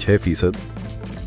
6%?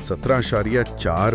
17.4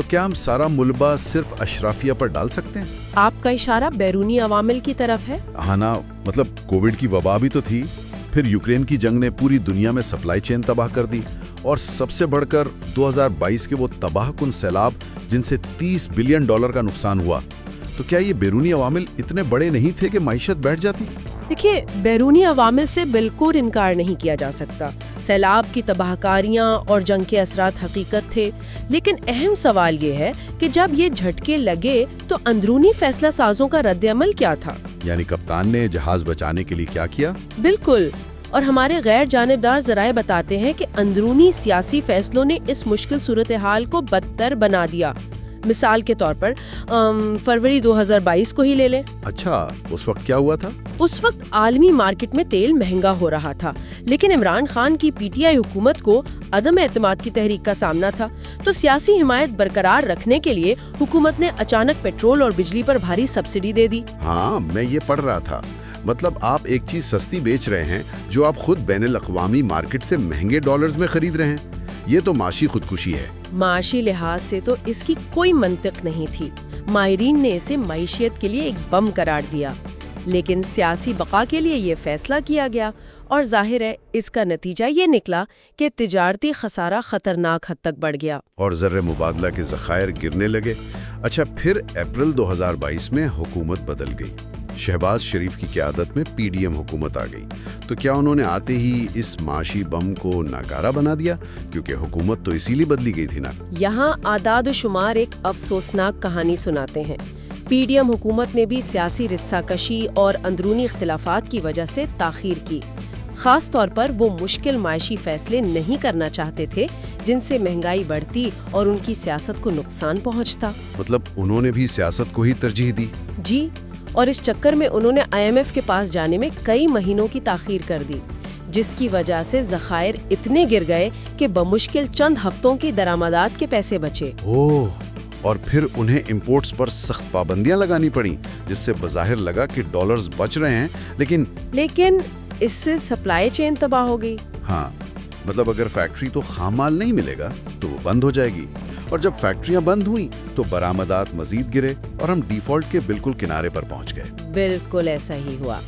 تو کیا ہم سارا ملبہ صرف اشرافیہ پر ڈال سکتے ہیں؟ آپ کا اشارہ بیرونی عوامل کی طرف ہے؟ ہاں نا، مطلب کووڈ کی وبا بھی تو تھی، پھر یوکرین کی جنگ نے پوری دنیا میں سپلائی چین تباہ کر دی، اور سب سے بڑھ کر 2022 کے وہ تباہ کن سیلاب جن سے $30 بلین کا نقصان ہوا۔ تو کیا یہ بیرونی عوامل اتنے بڑے نہیں تھے کہ معیشت بیٹھ جاتی؟ دیکھیے، بیرونی عوامل سے بالکل انکار نہیں کیا جا سکتا۔ سیلاب کی تباہ کاریاں اور جنگ کے اثرات حقیقت تھے، لیکن اہم سوال یہ ہے کہ جب یہ جھٹکے لگے تو اندرونی فیصلہ سازوں کا رد عمل کیا تھا؟ یعنی کپتان نے جہاز بچانے کے لیے کیا کیا؟ بالکل، اور ہمارے غیر جانبدار ذرائع بتاتے ہیں کہ اندرونی سیاسی فیصلوں نے اس مشکل صورتحال کو بدتر بنا دیا۔ مثال کے طور پر فروری 2022 کو ہی لے لیں۔ اچھا، اس وقت کیا ہوا تھا؟ اس وقت عالمی مارکیٹ میں تیل مہنگا ہو رہا تھا، لیکن عمران خان کی پی ٹی آئی حکومت کو عدم اعتماد کی تحریک کا سامنا تھا، تو سیاسی حمایت برقرار رکھنے کے لیے حکومت نے اچانک پیٹرول اور بجلی پر بھاری سبسڈی دے دی۔ ہاں، میں یہ پڑھ رہا تھا۔ مطلب آپ ایک چیز سستی بیچ رہے ہیں جو آپ خود بین الاقوامی مارکیٹ سے مہنگے ڈالرز میں خرید رہے ہیں۔ یہ تو معاشی خودکشی ہے۔ معاشی لحاظ سے تو اس کی کوئی منطق نہیں تھی۔ ماہرین نے اسے معیشت کے لیے ایک بم قرار دیا، لیکن سیاسی بقا کے لیے یہ فیصلہ کیا گیا، اور ظاہر ہے اس کا نتیجہ یہ نکلا کہ تجارتی خسارہ خطرناک حد تک بڑھ گیا اور زر مبادلہ کے ذخائر گرنے لگے۔ اچھا، پھر اپریل 2022 میں حکومت بدل گئی۔ شہباز شریف کی قیادت میں پی ڈی ایم حکومت آ گئی۔ تو کیا انہوں نے آتے ہی اس معاشی بم کو ناکارہ بنا دیا؟ کیونکہ حکومت تو اسی لیے بدلی گئی تھی نا۔ یہاں اعداد و شمار ایک افسوسناک کہانی سناتے ہیں۔ پی ڈی ایم حکومت نے بھی سیاسی رسہ کشی اور اندرونی اختلافات کی وجہ سے تاخیر کی۔ خاص طور پر وہ مشکل معاشی فیصلے نہیں کرنا چاہتے تھے جن سے مہنگائی بڑھتی اور ان کی سیاست کو نقصان پہنچتا۔ مطلب انہوں نے بھی سیاست کو ہی ترجیح دی؟ جی، اور اس چکر میں انہوں نے آئی ایم ایف کے پاس جانے میں کئی مہینوں کی تاخیر کر دی، جس کی وجہ سے ذخائر اتنے گر گئے کہ بمشکل چند ہفتوں کی درآمدات کے پیسے بچے۔ اوہ، اور پھر انہیں امپورٹس پر سخت پابندیاں لگانی پڑیں، جس سے بظاہر لگا کہ ڈالرز بچ رہے ہیں، لیکن اس سے سپلائی چین تباہ ہو گئی۔ ہاں، مطلب اگر فیکٹری تو خام مال نہیں ملے گا تو وہ بند ہو جائے گی، اور جب فیکٹریاں بند ہوئیں تو برآمدات مزید گرے اور ہم ڈیفالٹ کے بالکل کنارے پر پہنچ گئے۔ بالکل ایسا ہی ہوا،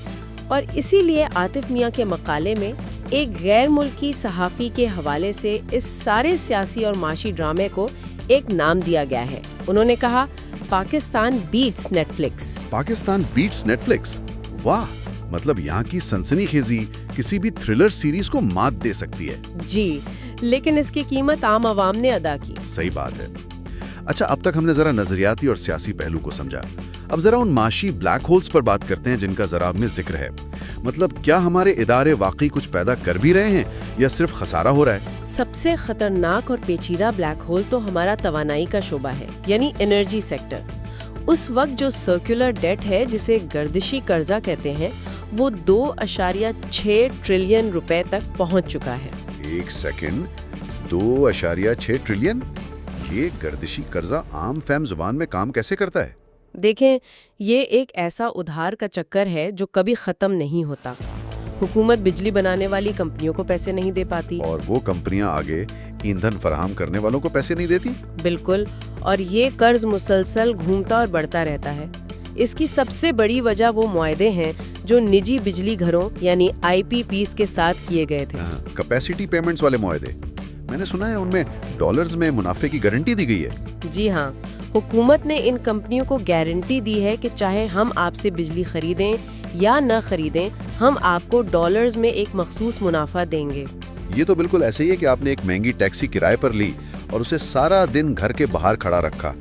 اور اسی لیے عاطف میاں کے مقالے میں ایک غیر ملکی صحافی کے حوالے سے اس سارے سیاسی اور معاشی ڈرامے کو ایک نام دیا گیا ہے۔ انہوں نے کہا، Pakistan beats Netflix. Pakistan beats Netflix? واہ، مطلب یہاں کی سنسنی خیزی کسی بھی تھرلر سیریز کو مات دے سکتی ہے۔ جی، لیکن اس کی قیمت عام عوام نے ادا کی۔ صحیح بات ہے۔ اچھا، اب تک ہم نے ذرا نظریاتی اور سیاسی پہلو کو سمجھا، اب ذرا ان معاشی بلیک ہولز پر بات کرتے ہیں جن کا ذرا میں ذکر ہے۔ مطلب کیا ہمارے ادارے واقعی کچھ پیدا کر بھی رہے ہیں یا صرف خسارہ ہو رہا ہے؟ سب سے خطرناک اور پیچیدہ بلیک ہول تو ہمارا توانائی کا شعبہ ہے، یعنی انرجی سیکٹر۔ اس وقت جو سرکولر ڈیٹ ہے، جسے گردشی قرضہ کہتے ہیں، وہ 2.6 ٹریلین روپے تک پہنچ چکا ہے۔ ایک سیکنڈ، 2.6 ٹریلین؟ یہ گردشی قرضہ عام فہم زبان میں کام کیسے کرتا ہے؟ دیکھیں، یہ ایک ایسا ادھار کا چکر ہے جو کبھی ختم نہیں ہوتا۔ حکومت بجلی بنانے والی کمپنیوں کو پیسے نہیں دے پاتی، اور وہ کمپنیاں آگے ایندھن فراہم کرنے والوں کو پیسے نہیں دیتی۔ بالکل، اور یہ قرض مسلسل گھومتا اور بڑھتا رہتا ہے۔ اس کی سب سے بڑی وجہ وہ معاہدے ہیں جو نجی بجلی گھروں یعنی آئی پی پیز کے ساتھ کیے گئے تھے۔ کیپیسٹی پیمنٹس والے معاہدے، میں نے سنا ہے ان میں ڈالرز میں منافع کی گارنٹی دی گئی ہے۔ جی ہاں، حکومت نے ان کمپنیوں کو گارنٹی دی ہے کہ چاہے ہم آپ سے بجلی خریدیں یا نہ خریدیں، ہم آپ کو ڈالرز میں ایک مخصوص منافع دیں گے۔ یہ تو بالکل ایسے ہی ہے کہ آپ نے ایک مہنگی ٹیکسی کرائے پر لی اور اسے سارا دن گھر کے باہر کھڑا رکھا،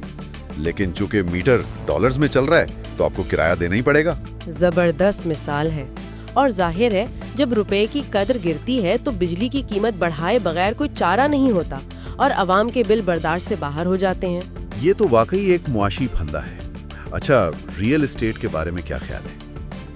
لیکن چونکہ میٹر ڈالرز میں چل رہا ہے تو آپ کو کرایہ دینا ہی پڑے گا۔ زبردست مثال ہے، اور ظاہر ہے جب روپے کی قدر گرتی ہے تو بجلی کی قیمت بڑھائے بغیر کوئی چارہ نہیں ہوتا، اور عوام کے بل برداشت سے باہر ہو جاتے ہیں۔ یہ تو واقعی ایک معاشی پھندہ ہے۔ اچھا، ریئل اسٹیٹ کے بارے میں کیا خیال ہے؟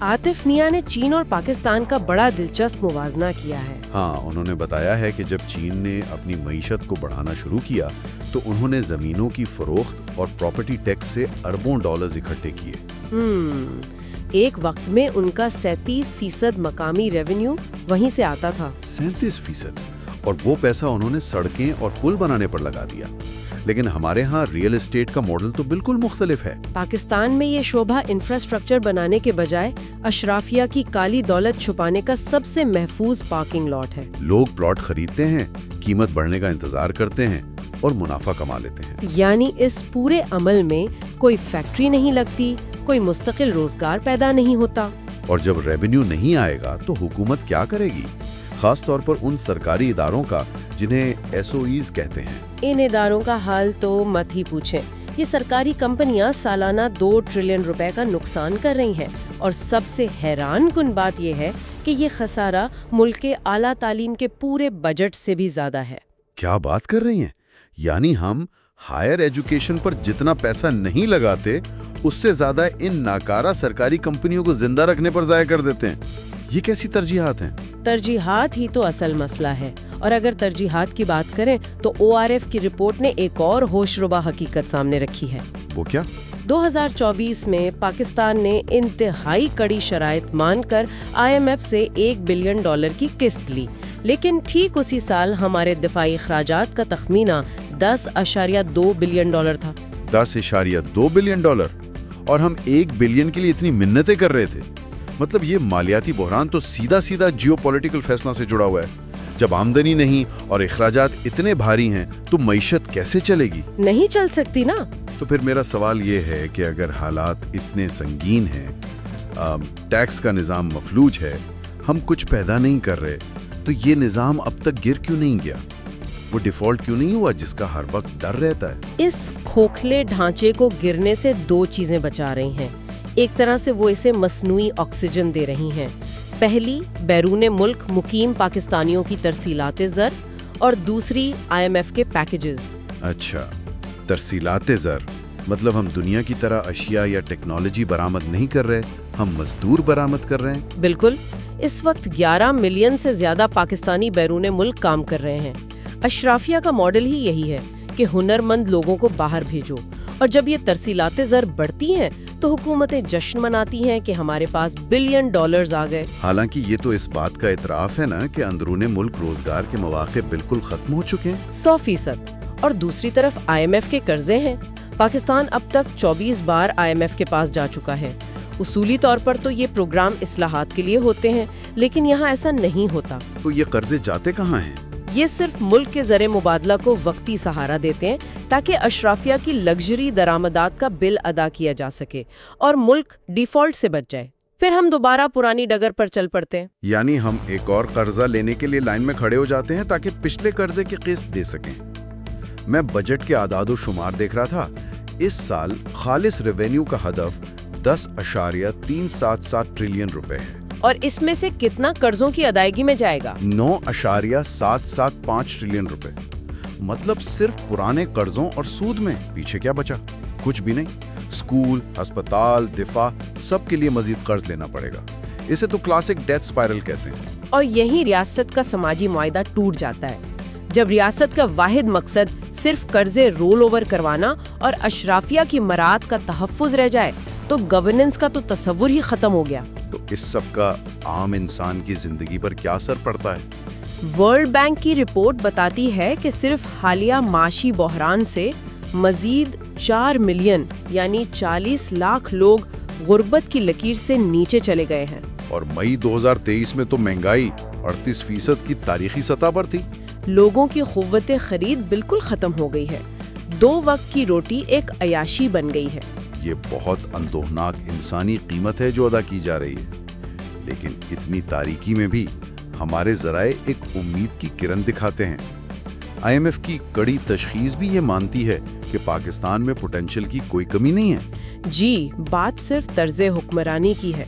عاطف میاں نے چین اور پاکستان کا بڑا دلچسپ موازنہ کیا ہے۔ ہاں، انہوں نے بتایا ہے کہ جب چین نے اپنی معیشت کو بڑھانا شروع کیا تو انہوں نے زمینوں کی فروخت اور پراپرٹی ٹیکس سے اربوں ڈالرز اکٹھے کیے۔ ایک وقت میں ان کا 37% مقامی ریونیو وہیں سے آتا تھا۔ 37%؟ اور وہ پیسہ انہوں نے سڑکیں اور پل بنانے پر لگا دیا۔ لیکن ہمارے ہاں ریئل اسٹیٹ کا ماڈل تو بالکل مختلف ہے۔ پاکستان میں یہ شعبہ انفراسٹرکچر بنانے کے بجائے اشرافیہ کی کالی دولت چھپانے کا سب سے محفوظ پارکنگ لاٹ ہے۔ لوگ پلاٹ خریدتے ہیں، قیمت بڑھنے کا انتظار کرتے ہیں اور منافع کما لیتے ہیں۔ یعنی اس پورے عمل میں کوئی فیکٹری نہیں لگتی، کوئی مستقل روزگار پیدا نہیں ہوتا۔ اور جب ریونیو نہیں آئے گا تو حکومت کیا کرے گی؟ خاص طور پر ان سرکاری اداروں کا جنہیں SOEs کہتے ہیں۔ ان اداروں کا حال تو مت ہی پوچھیں۔ یہ سرکاری کمپنیاں سالانہ 2 ٹریلین روپے کا نقصان کر رہی ہیں، اور سب سے حیران کن بات یہ ہے کہ یہ خسارہ ملک کے اعلیٰ تعلیم کے پورے بجٹ سے بھی زیادہ ہے۔ کیا بات کر رہی ہیں؟ یعنی ہم ہائر ایجوکیشن پر جتنا پیسہ نہیں لگاتے اس سے زیادہ ان ناکارہ سرکاری کمپنیوں کو زندہ رکھنے پر ضائع کر دیتے ہیں۔ یہ کیسی ترجیحات ہیں؟ ترجیحات ہی تو اصل مسئلہ ہے، اور اگر ترجیحات کی بات کریں تو ORF کی رپورٹ نے ایک اور ہوشربا حقیقت سامنے رکھی ہے۔ وہ کیا؟ 2024 میں پاکستان نے انتہائی کڑی شرائط مان کر IMF سے $1 بلین کی قسط لی، لیکن ٹھیک اسی سال ہمارے دفاعی اخراجات کا تخمینہ $10.2 بلین تھا۔ $10.2 بلین، اور ہم 1 بلین کے لیے اتنی منتیں کر رہے تھے۔ مطلب یہ مالیاتی بحران تو سیدھا جیو پولیٹیکل فیصلہ سے جڑا ہوا ہے۔ جب آمدنی نہیں اور اخراجات اتنے بھاری ہیں تو معیشت کیسے چلے گی؟ نہیں چل سکتی نا۔ تو پھر میرا سوال یہ ہے کہ اگر حالات اتنے سنگین ہیں، ٹیکس کا نظام مفلوج ہے، ہم کچھ پیدا نہیں کر رہے، تو یہ نظام اب تک گر کیوں نہیں گیا؟ وہ ڈیفالٹ کیوں نہیں ہوا جس کا ہر وقت ڈر رہتا ہے؟ اس کھوکھلے ڈھانچے کو گرنے سے 2 چیزیں بچا رہی ہیں۔ ایک طرح سے وہ اسے مصنوعی آکسیجن دے رہی ہیں۔ پہلی، بیرون ملک مقیم پاکستانیوں کی ترسیلات زر، اور دوسری IMF کے پیکیجز۔ اچھا، ترسیلات زر مطلب ہم دنیا کی طرح اشیاء یا ٹیکنالوجی برآمد نہیں کر رہے، ہم مزدور برآمد کر رہے ہیں۔ بالکل، اس وقت 11 ملین سے زیادہ پاکستانی بیرون ملک کام کر رہے ہیں۔ اشرافیہ کا ماڈل ہی یہی ہے کہ ہنرمند لوگوں کو باہر بھیجو، اور جب یہ ترسیلات زر بڑھتی ہیں تو حکومتیں جشن مناتی ہیں کہ ہمارے پاس $1 بلین آ گئے۔ حالانکہ یہ تو اس بات کا اعتراف ہے نا کہ اندرون ملک روزگار کے مواقع بالکل ختم ہو چکے ہیں۔ 100%۔ اور دوسری طرف IMF کے قرضے ہیں۔ پاکستان اب تک 24 بار IMF کے پاس جا چکا ہے۔ اصولی طور پر تو یہ پروگرام اصلاحات کے لیے ہوتے ہیں، لیکن یہاں ایسا نہیں ہوتا۔ تو یہ قرضے جاتے کہاں ہیں؟ یہ صرف ملک کے زر مبادلہ کو وقتی سہارا دیتے ہیں تاکہ اشرافیہ کی لگژری درآمدات کا بل ادا کیا جا سکے اور ملک ڈیفالٹ سے بچ جائے۔ پھر ہم دوبارہ پرانی ڈگر پر چل پڑتے ہیں۔ یعنی ہم ایک اور قرضہ لینے کے لیے لائن میں کھڑے ہو جاتے ہیں تاکہ پچھلے قرضے کی قسط دے سکیں۔ میں بجٹ کے اعداد و شمار دیکھ رہا تھا۔ اس سال خالص ریونیو کا ہدف $10.377 ٹریلین ہے، اور اس میں سے کتنا قرضوں کی ادائیگی میں جائے گا؟ $9.775 ٹریلین۔ مطلب صرف پرانے قرضوں اور سود میں پیچھے کیا بچا؟ کچھ بھی نہیں۔ اسکول، ہسپتال، دفاع، سب کے لیے مزید قرض لینا پڑے گا۔ اسے تو کلاسک ڈیتھ اسپائرل کہتے ہیں۔ اور یہی ریاست کا سماجی معاہدہ ٹوٹ جاتا ہے۔ جب ریاست کا واحد مقصد صرف قرضے رول اوور کروانا اور اشرافیہ کی مراعات کا تحفظ رہ جائے تو گورننس کا تو تصور ہی ختم ہو گیا۔ تو اس سب کا عام انسان کی زندگی پر کیا اثر پڑتا ہے؟ ورلڈ بینک کی رپورٹ بتاتی ہے کہ صرف حالیہ معاشی بحران سے مزید 4 ملین یعنی 40 لاکھ لوگ غربت کی لکیر سے نیچے چلے گئے ہیں۔ اور مئی 2023 میں تو مہنگائی 38% کی تاریخی سطح پر تھی۔ لوگوں کی قوت خرید بالکل ختم ہو گئی ہے۔ 2 وقت کی روٹی ایک عیاشی بن گئی ہے۔ یہ بہت اندوہناک انسانی قیمت ہے جو ادا کی جا رہی ہے، لیکن اتنی تاریکی میں بھی ہمارے ذرائع ایک امید کی کرن دکھاتے ہیں۔ IMF کی کڑی تشخیص بھی یہ مانتی ہے کہ پاکستان میں پوٹینشل کی کوئی کمی نہیں ہے۔ جی، بات صرف طرز حکمرانی کی ہے۔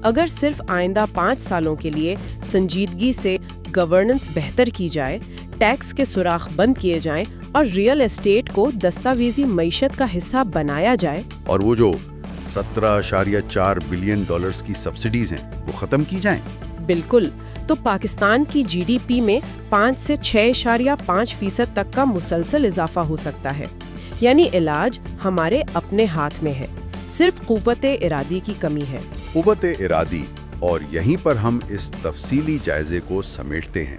اگر صرف آئندہ 5 سالوں کے لیے سنجیدگی سے گورننس بہتر کی جائے، ٹیکس کے سوراخ بند کیے جائیں اور ریئل اسٹیٹ کو دستاویزی معیشت کا حصہ بنایا جائے، اور وہ جو $17.4 بلین کی سبسڈیز ہیں وہ ختم کی جائیں، بالکل، تو پاکستان کی GDP میں 5 سے 6.5% تک کا مسلسل اضافہ ہو سکتا ہے۔ یعنی علاج ہمارے اپنے ہاتھ میں ہے، صرف قوت ارادی کی کمی ہے۔ قوت ارادی، اور یہیں پر ہم اس تفصیلی جائزے کو سمیٹتے ہیں۔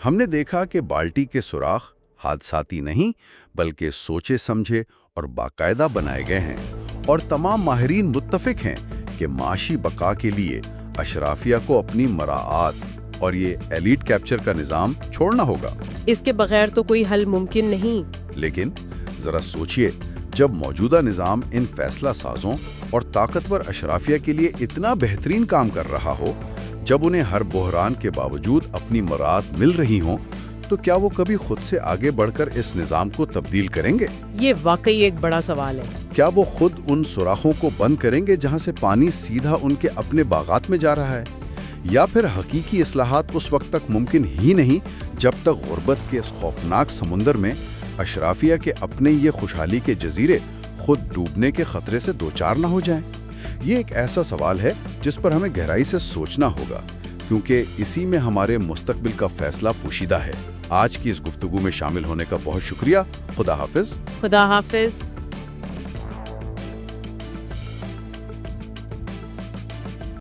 ہم نے دیکھا کہ بالٹی کے سوراخ حادثاتی نہیں بلکہ سوچے سمجھے اور باقاعدہ بنائے گئے ہیں، اور تمام ماہرین متفق ہیں کہ معاشی بقا کے لیے اشرافیہ کو اپنی مراعات اور یہ ایلیٹ کیپچر کا نظام چھوڑنا ہوگا۔ اس کے بغیر تو کوئی حل ممکن نہیں۔ لیکن ذرا سوچئے، جب موجودہ نظام ان فیصلہ سازوں اور طاقتور اشرافیہ کے لیے اتنا بہترین کام کر رہا ہو، جب انہیں ہر بحران کے باوجود اپنی مراعات مل رہی ہوں، تو کیا وہ کبھی خود سے آگے بڑھ کر اس نظام کو تبدیل کریں گے؟ یہ واقعی ایک بڑا سوال ہے۔ کیا وہ خود ان سوراخوں کو بند کریں گے جہاں سے پانی سیدھا ان کے اپنے باغات میں جا رہا ہے؟ یا پھر حقیقی اصلاحات اس وقت تک ممکن ہی نہیں جب تک غربت کے اس خوفناک سمندر میں اشرافیہ کے اپنے یہ خوشحالی کے جزیرے خود ڈوبنے کے خطرے سے دوچار نہ ہو جائیں؟ یہ ایک ایسا سوال ہے جس پر ہمیں گہرائی سے سوچنا ہوگا، کیونکہ اسی میں ہمارے مستقبل کا فیصلہ پوشیدہ ہے۔ آج کی اس گفتگو میں شامل ہونے کا بہت شکریہ۔ خدا حافظ۔ خدا حافظ۔